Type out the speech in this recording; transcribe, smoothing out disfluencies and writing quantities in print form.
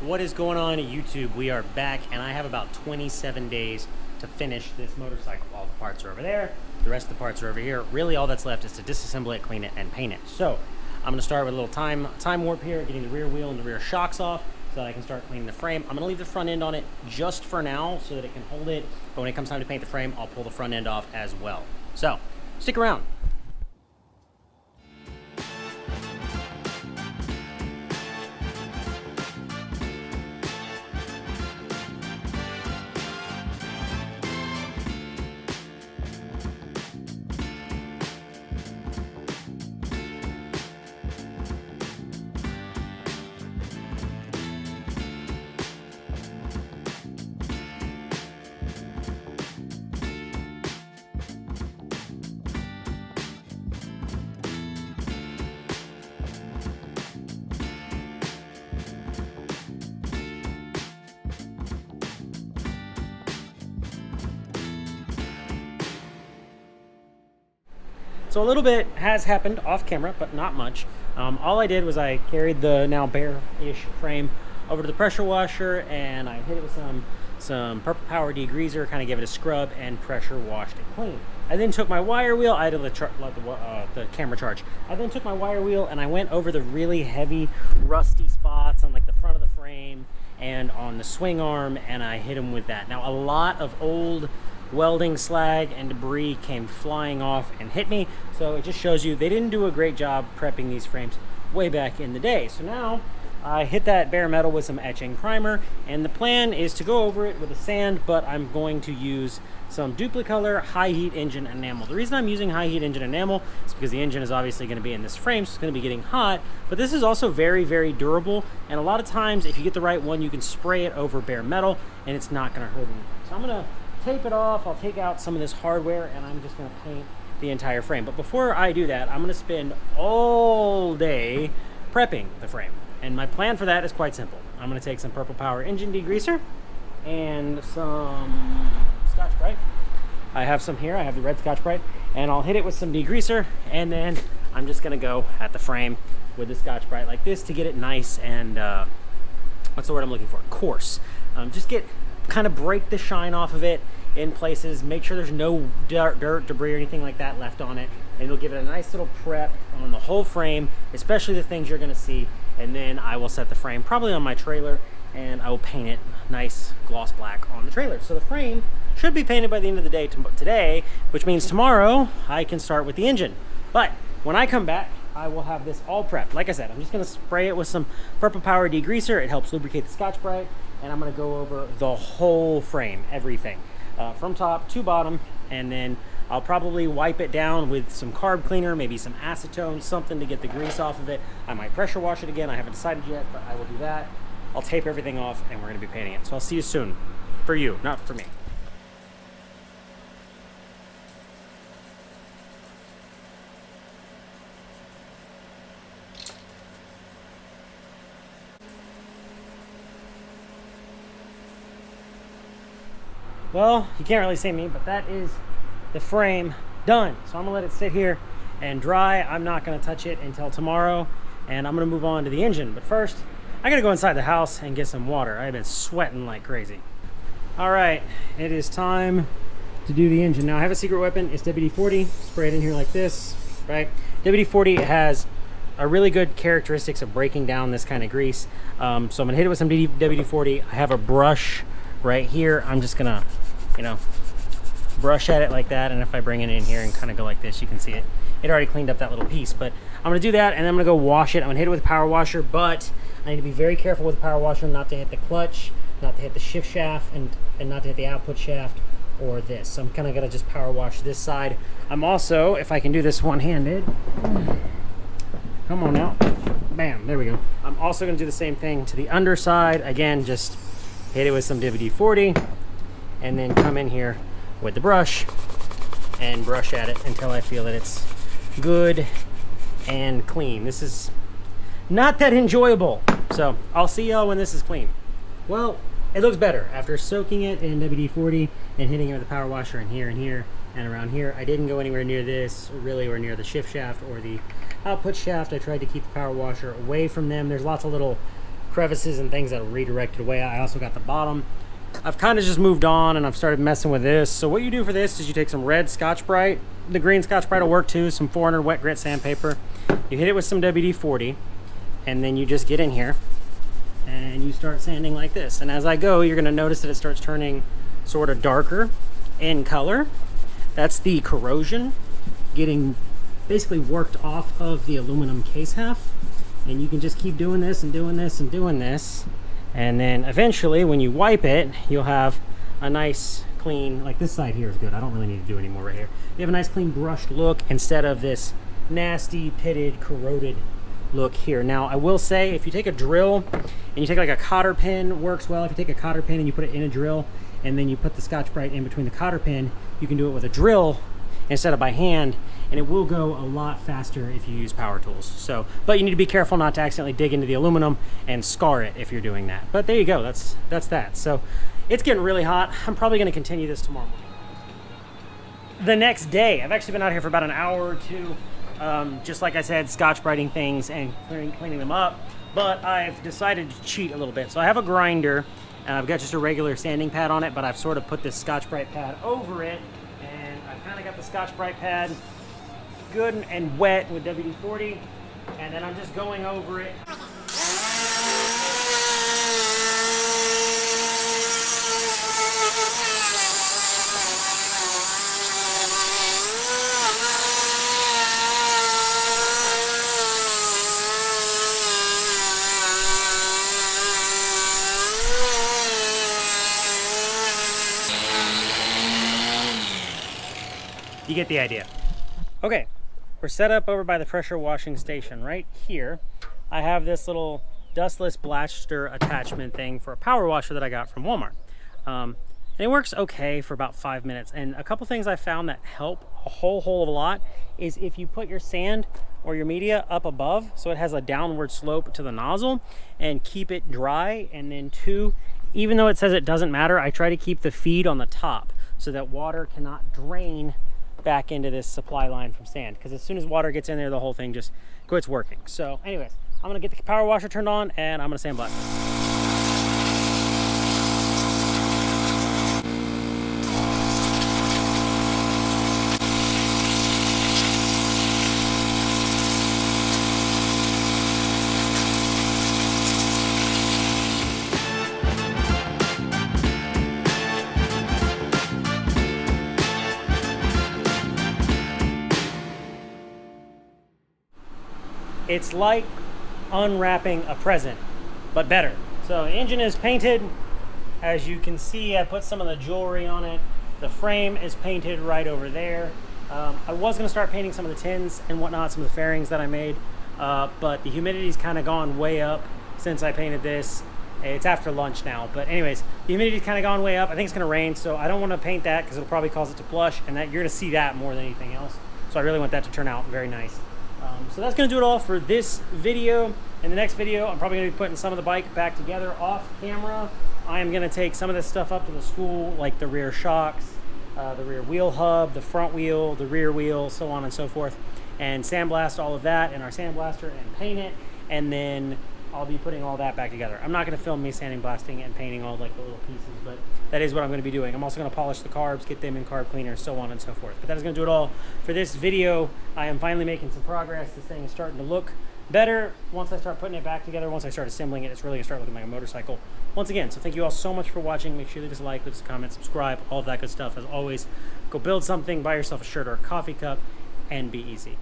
What is going on YouTube? We are back and I have about 27 days to finish this motorcycle. All the parts are over there, the rest of the parts are over here. Really all that's left is to disassemble it, clean it, and paint it. So I'm gonna start with a little time warp here, getting the rear wheel and the rear shocks off so that I can start cleaning the frame. I'm gonna leave the front end on it just for now so that it can hold it, but when it comes time to paint the frame, I'll pull the front end off as well. So stick around. So a little bit has happened off camera, but not much. All I did was I carried the now bare-ish frame over to the pressure washer and I hit it with some Purple Power degreaser, kind of gave it a scrub and pressure washed it clean. I then took my wire wheel, I had to let the camera charge. I then took my wire wheel and I went over the really heavy rusty spots on like the front of the frame and on the swing arm, and I hit them with that. Now a lot of old welding slag and debris came flying off and hit me, so it just shows you they didn't do a great job prepping these frames way back in the day. So now I hit that bare metal with some etching primer, and the plan is to go over it with a sand, but I'm going to use some Duplicolor high heat engine enamel. The reason I'm using high heat engine enamel is because the engine is obviously going to be in this frame, so it's going to be getting hot, but this is also very, very durable, and a lot of times if you get the right one, you can spray it over bare metal and it's not going to hurt anything. So I'm going to tape it off, I'll take out some of this hardware, and I'm just going to paint the entire frame. But before I do that, I'm going to spend all day prepping the frame. And my plan for that is quite simple. I'm going to take some Purple Power engine degreaser and some Scotch-Brite. I have some here, I have the red Scotch-Brite, and I'll hit it with some degreaser, and then I'm just going to go at the frame with the Scotch-Brite like this to get it nice and, what's the word I'm looking for? Coarse. Just kind of break the shine off of it in places, make sure there's no dirt, debris, or anything like that left on it, and it'll give it a nice little prep on the whole frame, especially the things you're going to see. And then I will set the frame probably on my trailer, and I will paint it nice gloss black on the trailer. So the frame should be painted by the end of the day today, which means tomorrow I can start with the engine. But when I come back, I will have this all prepped. Like I said, I'm just going to spray it with some Purple Power degreaser. It helps lubricate the Scotch-Brite, and I'm going to go over the whole frame, everything, from top to bottom, and then I'll probably wipe it down with some carb cleaner, maybe some acetone, something to get the grease off of it. I might pressure wash it again. I haven't decided yet, but I will do that. I'll tape everything off, and we're going to be painting it. So I'll see you soon. For you, not for me. Well, you can't really see me, but that is the frame done. So I'm gonna let it sit here and dry. I'm not gonna touch it until tomorrow, and I'm gonna move on to the engine. But first, I gotta go inside the house and get some water. I've been sweating like crazy. All right, it is time to do the engine. Now I have a secret weapon, it's WD-40. Spray it in here like this, right? WD-40 has a really good characteristics of breaking down this kind of grease. So I'm gonna hit it with some WD-40. I have a brush right here. I'm just gonna, brush at it like that, and if I bring it in here and kind of go like this, you can see it. It already cleaned up that little piece, but I'm gonna do that, and then I'm gonna go wash it. I'm gonna hit it with a power washer, but I need to be very careful with the power washer not to hit the clutch, not to hit the shift shaft, and not to hit the output shaft or this. So I'm kind of gonna just power wash this side. I'm also, if I can do this one-handed, come on now, bam, there we go. I'm also gonna do the same thing to the underside. Again, just hit it with some WD-40, and then come in here with the brush and brush at it until I feel that it's good and clean. This is not that enjoyable, so I'll see y'all when this is clean. Well, it looks better after soaking it in WD-40 and hitting it with the power washer in here and here and around here. I didn't go anywhere near this, really, or near the shift shaft or the output shaft. I tried to keep the power washer away from them. There's lots of little crevices and things that are redirected away. I also got the bottom. I've kind of just moved on and I've started messing with this. So what you do for this is you take some red Scotch-Brite. The green Scotch-Brite will work too. Some 400 wet grit sandpaper. You hit it with some WD-40, and then you just get in here and you start sanding like this. And as I go, you're going to notice that it starts turning sort of darker in color. That's the corrosion getting basically worked off of the aluminum case half. And you can just keep doing this and doing this and doing this. And then eventually when you wipe it, you'll have a nice clean, like this side here is good. I don't really need to do any more right here. You have a nice clean brushed look instead of this nasty, pitted, corroded look here. Now I will say, if you take a drill and you take like a cotter pin, works well. If you take a cotter pin and you put it in a drill and then you put the Scotch-Brite in between the cotter pin, you can do it with a drill instead of by hand, and it will go a lot faster if you use power tools. So, but you need to be careful not to accidentally dig into the aluminum and scar it if you're doing that. But there you go, that's that. So it's getting really hot. I'm probably gonna continue this tomorrow morning. The next day, I've actually been out here for about an hour or two, just like I said, Scotch-Briting things and cleaning them up, but I've decided to cheat a little bit. So I have a grinder, and I've got just a regular sanding pad on it, but I've sort of put this Scotch-Brite pad over it, and I've kind of got the Scotch-Brite pad good and wet with WD-40, and then I'm just going over it. You get the idea. Okay, we're set up over by the pressure washing station right here. I have this little dustless blaster attachment thing for a power washer that I got from Walmart. And it works okay for about 5 minutes. And a couple things I found that help a whole of a lot is if you put your sand or your media up above, so it has a downward slope to the nozzle, and keep it dry. And then two, even though it says it doesn't matter, I try to keep the feed on the top so that water cannot drain back into this supply line from sand, because as soon as water gets in there, the whole thing just quits working. So anyways, I'm gonna get the power washer turned on and I'm gonna sandblast. It's like unwrapping a present, but better. So the engine is painted. As you can see, I put some of the jewelry on it. The frame is painted right over there. I was gonna start painting some of the tins and whatnot, some of the fairings that I made, but the humidity's kind of gone way up since I painted this. It's after lunch now, but anyways, the humidity's kind of gone way up. I think it's gonna rain, so I don't wanna paint that because it'll probably cause it to blush, and that you're gonna see that more than anything else. So I really want that to turn out very nice. So that's going to do it all for this video. In the next video, I'm probably going to be putting some of the bike back together off camera. I am going to take some of this stuff up to the school, like the rear shocks, the rear wheel hub, the front wheel, the rear wheel, so on and so forth, and sandblast all of that in our sandblaster and paint it, and then I'll be putting all that back together. I'm not going to film me sanding, blasting, and painting all like the little pieces, but that is what I'm going to be doing. I'm also going to polish the carbs, get them in carb cleaner, so on and so forth. But that is going to do it all for this video. I am finally making some progress. This thing is starting to look better. Once I start putting it back together, once I start assembling it, it's really going to start looking like a motorcycle once again. So thank you all so much for watching. Make sure you leave us a like, leave us a comment, subscribe, all of that good stuff. As always, go build something, buy yourself a shirt or a coffee cup, and be easy.